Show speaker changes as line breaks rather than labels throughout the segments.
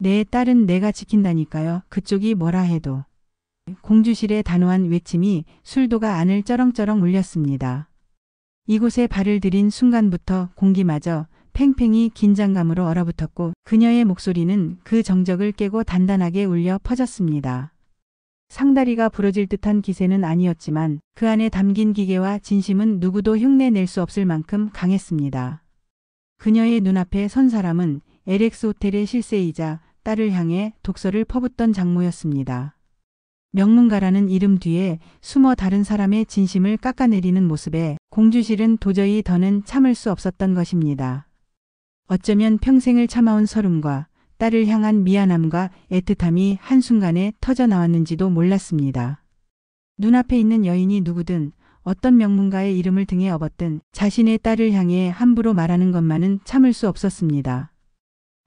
내 딸은 내가 지킨다니까요. 그쪽이 뭐라 해도. 공주실의 단호한 외침이 술도가 안을 쩌렁쩌렁 울렸습니다. 이곳에 발을 들인 순간부터 공기마저 팽팽히 긴장감으로 얼어붙었고 그녀의 목소리는 그 정적을 깨고 단단하게 울려 퍼졌습니다. 상다리가 부러질 듯한 기세는 아니었지만 그 안에 담긴 기계와 진심은 누구도 흉내낼 수 없을 만큼 강했습니다. 그녀의 눈앞에 선 사람은 LX 호텔의 실세이자 딸을 향해 독서를 퍼붓던 장모였습니다. 명문가라는 이름 뒤에 숨어 다른 사람의 진심을 깎아내리는 모습에 공주실은 도저히 더는 참을 수 없었던 것입니다. 어쩌면 평생을 참아온 서름과 딸을 향한 미안함과 애틋함이 한순간에 터져 나왔는지도 몰랐습니다. 눈앞에 있는 여인이 누구든 어떤 명문가의 이름을 등에 업었든 자신의 딸을 향해 함부로 말하는 것만은 참을 수 없었습니다.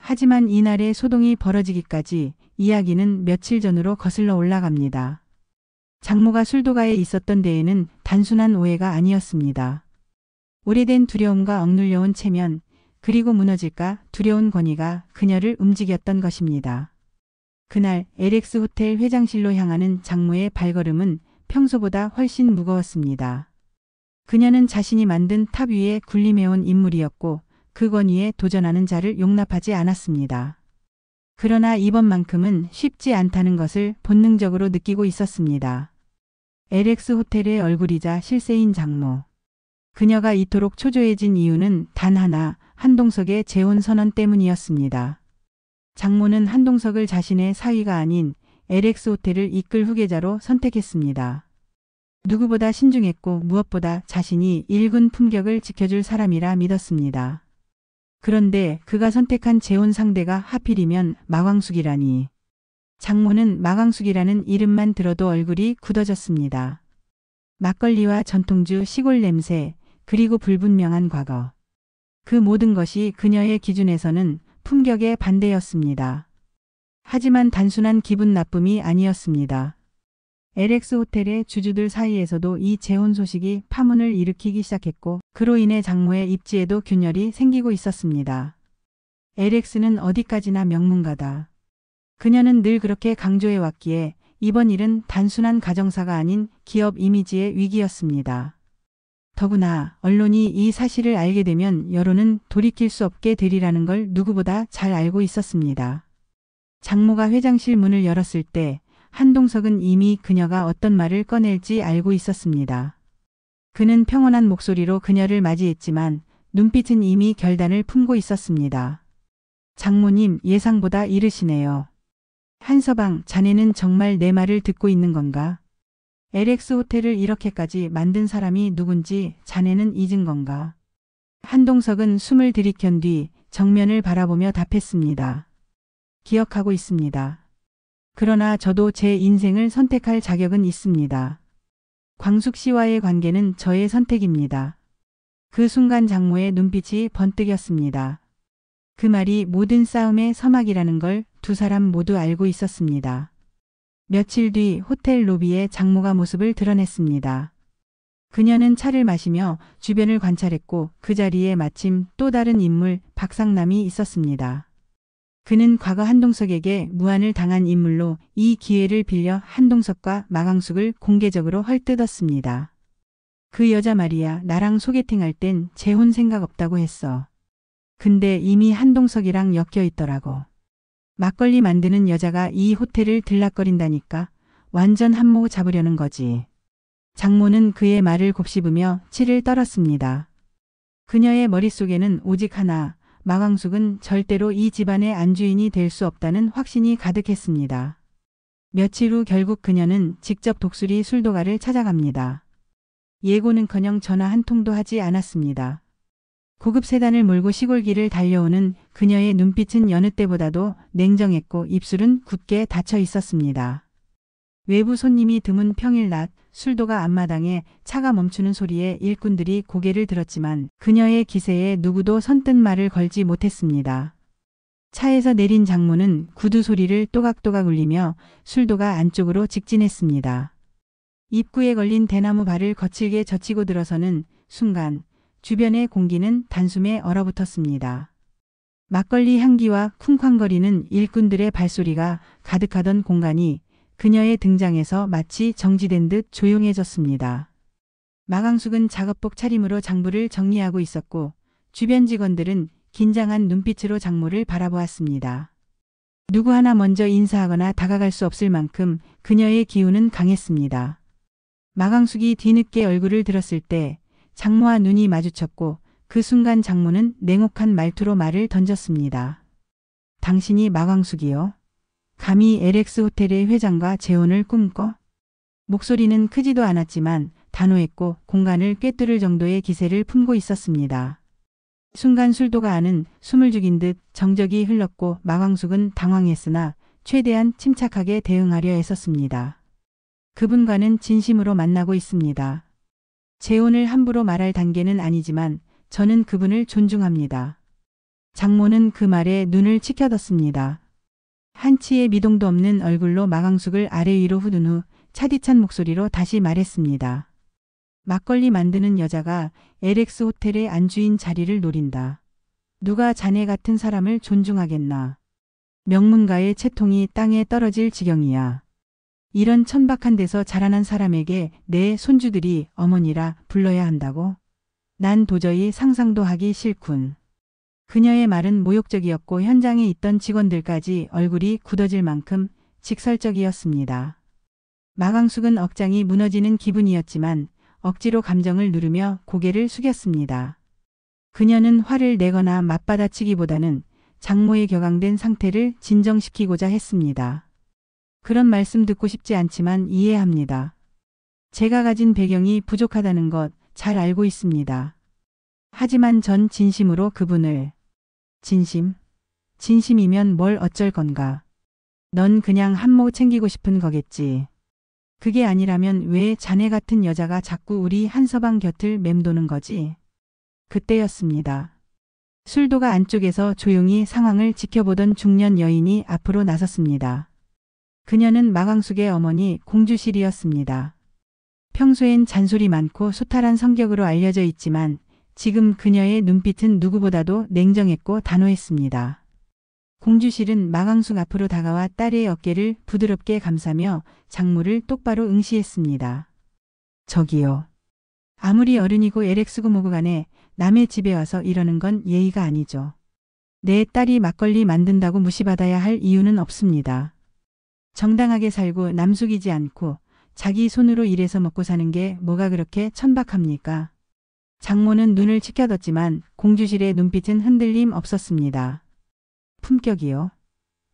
하지만 이날의 소동이 벌어지기까지 이야기는 며칠 전으로 거슬러 올라갑니다. 장모가 술도가에 있었던 데에는 단순한 오해가 아니었습니다. 오래된 두려움과 억눌려온 체면, 그리고 무너질까 두려운 권위가 그녀를 움직였던 것입니다. 그날 LX 호텔 회장실로 향하는 장모의 발걸음은 평소보다 훨씬 무거웠습니다. 그녀는 자신이 만든 탑 위에 군림해온 인물이었고 그 권위에 도전하는 자를 용납하지 않았습니다. 그러나 이번만큼은 쉽지 않다는 것을 본능적으로 느끼고 있었습니다. LX 호텔의 얼굴이자 실세인 장모. 그녀가 이토록 초조해진 이유는 단 하나, 한동석의 재혼 선언 때문이었습니다. 장모는 한동석을 자신의 사위가 아닌 LX 호텔을 이끌 후계자로 선택했습니다. 누구보다 신중했고 무엇보다 자신이 일군 품격을 지켜줄 사람이라 믿었습니다. 그런데 그가 선택한 재혼 상대가 하필이면 마광숙이라니. 장모는 마광숙이라는 이름만 들어도 얼굴이 굳어졌습니다. 막걸리와 전통주 시골 냄새, 그리고 불분명한 과거. 그 모든 것이 그녀의 기준에서는 품격의 반대였습니다. 하지만 단순한 기분 나쁨이 아니었습니다. LX 호텔의 주주들 사이에서도 이 재혼 소식이 파문을 일으키기 시작했고 그로 인해 장모의 입지에도 균열이 생기고 있었습니다. LX는 어디까지나 명문가다. 그녀는 늘 그렇게 강조해왔기에 이번 일은 단순한 가정사가 아닌 기업 이미지의 위기였습니다. 더구나 언론이 이 사실을 알게 되면 여론은 돌이킬 수 없게 되리라는 걸 누구보다 잘 알고 있었습니다. 장모가 회장실 문을 열었을 때 한동석은 이미 그녀가 어떤 말을 꺼낼지 알고 있었습니다. 그는 평온한 목소리로 그녀를 맞이했지만 눈빛은 이미 결단을 품고 있었습니다. 장모님, 예상보다 이르시네요. 한서방, 자네는 정말 내 말을 듣고 있는 건가? LX 호텔을 이렇게까지 만든 사람이 누군지 자네는 잊은 건가? 한동석은 숨을 들이켠 뒤 정면을 바라보며 답했습니다. 기억하고 있습니다. 그러나 저도 제 인생을 선택할 자격은 있습니다. 광숙 씨와의 관계는 저의 선택입니다. 그 순간 장모의 눈빛이 번뜩였습니다. 그 말이 모든 싸움의 서막이라는 걸 두 사람 모두 알고 있었습니다. 며칠 뒤 호텔 로비에 장모가 모습을 드러냈습니다. 그녀는 차를 마시며 주변을 관찰했고 그 자리에 마침 또 다른 인물 박상남이 있었습니다. 그는 과거 한동석에게 무안을 당한 인물로 이 기회를 빌려 한동석과 마광숙을 공개적으로 헐뜯었습니다. 그 여자 말이야, 나랑 소개팅할 땐 재혼 생각 없다고 했어. 근데 이미 한동석이랑 엮여 있더라고. 막걸리 만드는 여자가 이 호텔을 들락거린다니까. 완전 한모 잡으려는 거지. 장모는 그의 말을 곱씹으며 치를 떨었습니다. 그녀의 머릿속에는 오직 하나, 마광숙은 절대로 이 집안의 안주인이 될 수 없다는 확신이 가득했습니다. 며칠 후 결국 그녀는 직접 독수리 술도가를 찾아갑니다. 예고는커녕 전화 한 통도 하지 않았습니다. 고급 세단을 몰고 시골길을 달려오는 그녀의 눈빛은 여느 때보다도 냉정했고 입술은 굳게 닫혀 있었습니다. 외부 손님이 드문 평일 낮 술도가 앞마당에 차가 멈추는 소리에 일꾼들이 고개를 들었지만 그녀의 기세에 누구도 선뜻 말을 걸지 못했습니다. 차에서 내린 장모는 구두 소리를 또각또각 울리며 술도가 안쪽으로 직진했습니다. 입구에 걸린 대나무 발을 거칠게 젖히고 들어서는 순간 주변의 공기는 단숨에 얼어붙었습니다. 막걸리 향기와 쿵쾅거리는 일꾼들의 발소리가 가득하던 공간이 그녀의 등장에서 마치 정지된 듯 조용해졌습니다. 마강숙은 작업복 차림으로 장부를 정리하고 있었고 주변 직원들은 긴장한 눈빛으로 장모를 바라보았습니다. 누구 하나 먼저 인사하거나 다가갈 수 없을 만큼 그녀의 기운은 강했습니다. 마강숙이 뒤늦게 얼굴을 들었을 때 장모와 눈이 마주쳤고 그 순간 장모는 냉혹한 말투로 말을 던졌습니다. 당신이 마강숙이요? 감히 LX 호텔의 회장과 재혼을 꿈꿔? 목소리는 크지도 않았지만 단호했고 공간을 꿰뚫을 정도의 기세를 품고 있었습니다. 순간 술도가 아는 숨을 죽인 듯 정적이 흘렀고 마광숙은 당황했으나 최대한 침착하게 대응하려 애썼습니다. 그분과는 진심으로 만나고 있습니다. 재혼을 함부로 말할 단계는 아니지만 저는 그분을 존중합니다. 장모는 그 말에 눈을 치켜떴습니다. 한치의 미동도 없는 얼굴로 마광숙을 아래 위로 후둔 후 차디찬 목소리로 다시 말했습니다. 막걸리 만드는 여자가 LX 호텔의 안주인 자리를 노린다. 누가 자네 같은 사람을 존중하겠나. 명문가의 채통이 땅에 떨어질 지경이야. 이런 천박한 데서 자라난 사람에게 내 손주들이 어머니라 불러야 한다고? 난 도저히 상상도 하기 싫군. 그녀의 말은 모욕적이었고 현장에 있던 직원들까지 얼굴이 굳어질 만큼 직설적이었습니다. 마광숙은 억장이 무너지는 기분이었지만 억지로 감정을 누르며 고개를 숙였습니다. 그녀는 화를 내거나 맞받아치기보다는 장모의 격앙된 상태를 진정시키고자 했습니다. 그런 말씀 듣고 싶지 않지만 이해합니다. 제가 가진 배경이 부족하다는 것 잘 알고 있습니다. 하지만 전 진심으로 그분을 진심이면 뭘 어쩔 건가. 넌 그냥 한몫 챙기고 싶은 거겠지. 그게 아니라면 왜 자네 같은 여자가 자꾸 우리 한서방 곁을 맴도는 거지? 그때였습니다. 술도가 안쪽에서 조용히 상황을 지켜보던 중년 여인이 앞으로 나섰습니다. 그녀는 마광숙의 어머니 공주실이었습니다. 평소엔 잔소리 많고 소탈한 성격으로 알려져 있지만 지금 그녀의 눈빛은 누구보다도 냉정했고 단호했습니다. 공주실은 마광숙 앞으로 다가와 딸의 어깨를 부드럽게 감싸며 장모를 똑바로 응시했습니다. 저기요. 아무리 어른이고 LX고 뭐고 간에 남의 집에 와서 이러는 건 예의가 아니죠. 내 딸이 막걸리 만든다고 무시받아야 할 이유는 없습니다. 정당하게 살고 남숙이지 않고 자기 손으로 일해서 먹고 사는 게 뭐가 그렇게 천박합니까? 장모는 눈을 치켜뒀지만 공주실의 눈빛은 흔들림 없었습니다. 품격이요.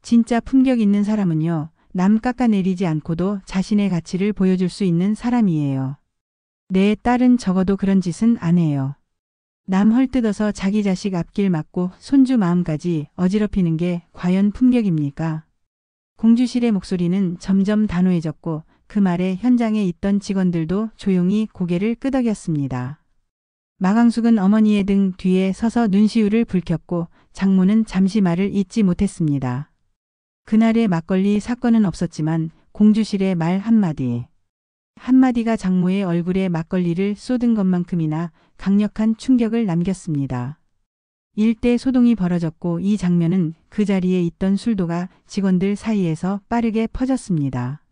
진짜 품격 있는 사람은요. 남 깎아내리지 않고도 자신의 가치를 보여줄 수 있는 사람이에요. 내 딸은 적어도 그런 짓은 안 해요. 남 헐뜯어서 자기 자식 앞길 막고 손주 마음까지 어지럽히는 게 과연 품격입니까? 공주실의 목소리는 점점 단호해졌고 그 말에 현장에 있던 직원들도 조용히 고개를 끄덕였습니다. 마광숙은 어머니의 등 뒤에 서서 눈시울을 붉혔고 장모는 잠시 말을 잇지 못했습니다. 그날의 막걸리 사건은 없었지만 공주실의 말 한마디가 장모의 얼굴에 막걸리를 쏟은 것만큼이나 강력한 충격을 남겼습니다. 일대 소동이 벌어졌고 이 장면은 그 자리에 있던 술도가 직원들 사이에서 빠르게 퍼졌습니다.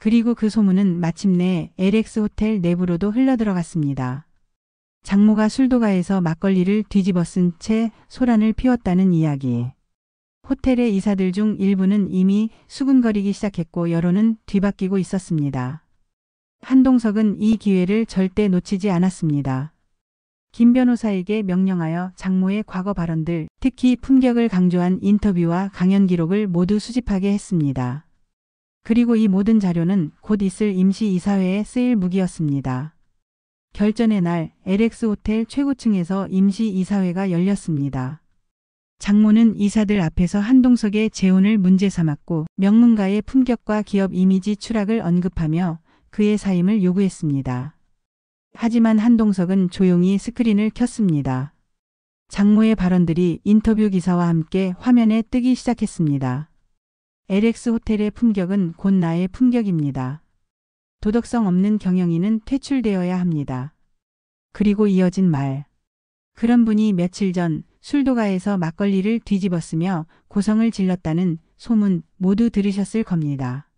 그리고 그 소문은 마침내 LX 호텔 내부로도 흘러들어갔습니다. 장모가 술도가에서 막걸리를 뒤집어 쓴 채 소란을 피웠다는 이야기. 호텔의 이사들 중 일부는 이미 수군거리기 시작했고 여론은 뒤바뀌고 있었습니다. 한동석은 이 기회를 절대 놓치지 않았습니다. 김 변호사에게 명령하여 장모의 과거 발언들, 특히 품격을 강조한 인터뷰와 강연 기록을 모두 수집하게 했습니다. 그리고 이 모든 자료는 곧 있을 임시이사회에 쓰일 무기였습니다. 결전의 날 LX 호텔 최고층에서 임시이사회가 열렸습니다. 장모는 이사들 앞에서 한동석의 재혼을 문제 삼았고 명문가의 품격과 기업 이미지 추락을 언급하며 그의 사임을 요구했습니다. 하지만 한동석은 조용히 스크린을 켰습니다. 장모의 발언들이 인터뷰 기사와 함께 화면에 뜨기 시작했습니다. LX 호텔의 품격은 곧 나의 품격입니다. 도덕성 없는 경영인은 퇴출되어야 합니다. 그리고 이어진 말. 그런 분이 며칠 전 술도가에서 막걸리를 뒤집었으며 고성을 질렀다는 소문 모두 들으셨을 겁니다.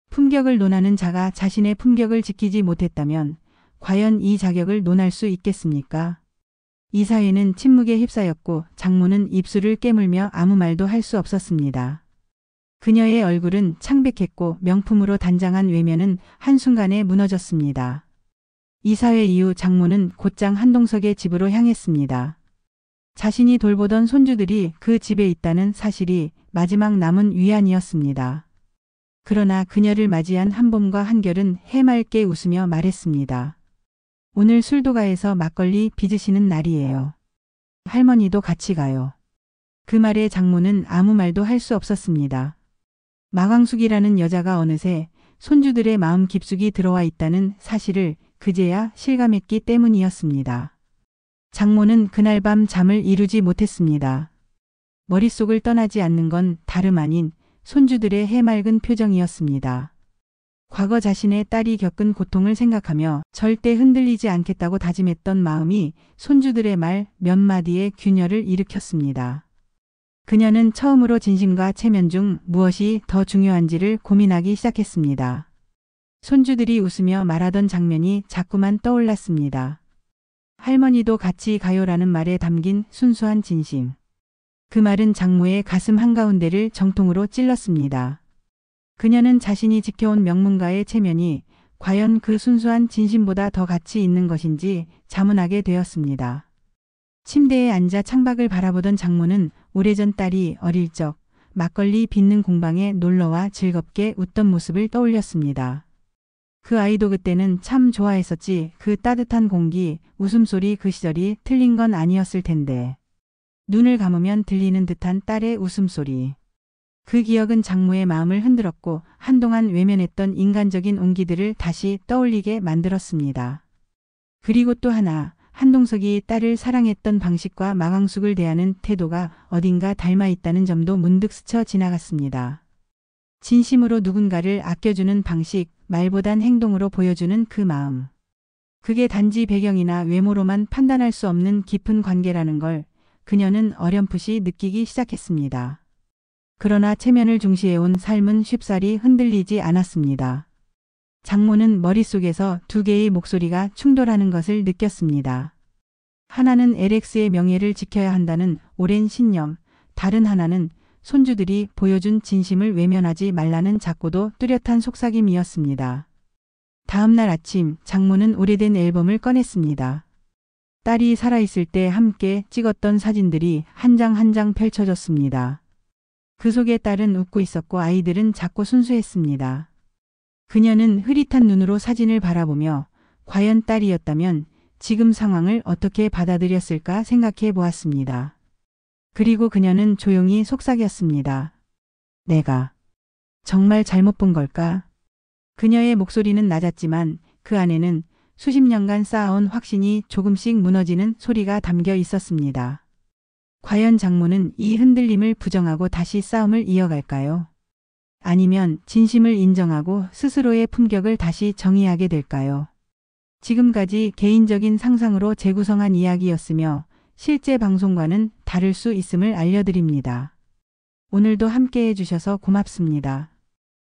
품격을 논하는 자가 자신의 품격을 지키지 못했다면 과연 이 자격을 논할 수 있겠습니까? 이 사회는 침묵에 휩싸였고 장모는 입술을 깨물며 아무 말도 할 수 없었습니다. 그녀의 얼굴은 창백했고 명품으로 단장한 외면은 한순간에 무너졌습니다. 이사회 이후 장모는 곧장 한동석의 집으로 향했습니다. 자신이 돌보던 손주들이 그 집에 있다는 사실이 마지막 남은 위안이었습니다. 그러나 그녀를 맞이한 한봄과 한결은 해맑게 웃으며 말했습니다. 오늘 술도가에서 막걸리 빚으시는 날이에요. 할머니도 같이 가요. 그 말에 장모는 아무 말도 할 수 없었습니다. 마광숙이라는 여자가 어느새 손주들의 마음 깊숙이 들어와 있다는 사실을 그제야 실감했기 때문이었습니다. 장모는 그날 밤 잠을 이루지 못했습니다. 머릿속을 떠나지 않는 건 다름 아닌 손주들의 해맑은 표정이었습니다. 과거 자신의 딸이 겪은 고통을 생각하며 절대 흔들리지 않겠다고 다짐했던 마음이 손주들의 말 몇 마디에 균열을 일으켰습니다. 그녀는 처음으로 진심과 체면 중 무엇이 더 중요한지를 고민하기 시작했습니다. 손주들이 웃으며 말하던 장면이 자꾸만 떠올랐습니다. 할머니도 같이 가요라는 말에 담긴 순수한 진심. 그 말은 장모의 가슴 한가운데를 정통으로 찔렀습니다. 그녀는 자신이 지켜온 명문가의 체면이 과연 그 순수한 진심보다 더 가치 있는 것인지 자문하게 되었습니다. 침대에 앉아 창밖을 바라보던 장모는 오래전 딸이 어릴 적 막걸리 빚는 공방에 놀러와 즐겁게 웃던 모습을 떠올렸습니다. 그 아이도 그때는 참 좋아했었지. 그 따뜻한 공기, 웃음소리, 그 시절이 틀린 건 아니었을 텐데. 눈을 감으면 들리는 듯한 딸의 웃음소리. 그 기억은 장모의 마음을 흔들었고 한동안 외면했던 인간적인 온기들을 다시 떠올리게 만들었습니다. 그리고 또 하나, 한동석이 딸을 사랑했던 방식과 마광숙을 대하는 태도가 어딘가 닮아 있다는 점도 문득 스쳐 지나갔습니다. 진심으로 누군가를 아껴주는 방식, 말보단 행동으로 보여주는 그 마음. 그게 단지 배경이나 외모로만 판단할 수 없는 깊은 관계라는 걸 그녀는 어렴풋이 느끼기 시작했습니다. 그러나 체면을 중시해온 삶은 쉽사리 흔들리지 않았습니다. 장모는 머릿속에서 두 개의 목소리가 충돌하는 것을 느꼈습니다. 하나는 LX의 명예를 지켜야 한다는 오랜 신념, 다른 하나는 손주들이 보여준 진심을 외면하지 말라는 작고도 뚜렷한 속삭임이었습니다. 다음 날 아침 장모는 오래된 앨범을 꺼냈습니다. 딸이 살아있을 때 함께 찍었던 사진들이 한 장 한 장 펼쳐졌습니다. 그 속에 딸은 웃고 있었고 아이들은 작고 순수했습니다. 그녀는 흐릿한 눈으로 사진을 바라보며 과연 딸이었다면 지금 상황을 어떻게 받아들였을까 생각해 보았습니다. 그리고 그녀는 조용히 속삭였습니다. 내가 정말 잘못 본 걸까? 그녀의 목소리는 낮았지만 그 안에는 수십 년간 쌓아온 확신이 조금씩 무너지는 소리가 담겨 있었습니다. 과연 장모는 이 흔들림을 부정하고 다시 싸움을 이어갈까요? 아니면 진심을 인정하고 스스로의 품격을 다시 정의하게 될까요? 지금까지 개인적인 상상으로 재구성한 이야기였으며 실제 방송과는 다를 수 있음을 알려드립니다. 오늘도 함께 해주셔서 고맙습니다.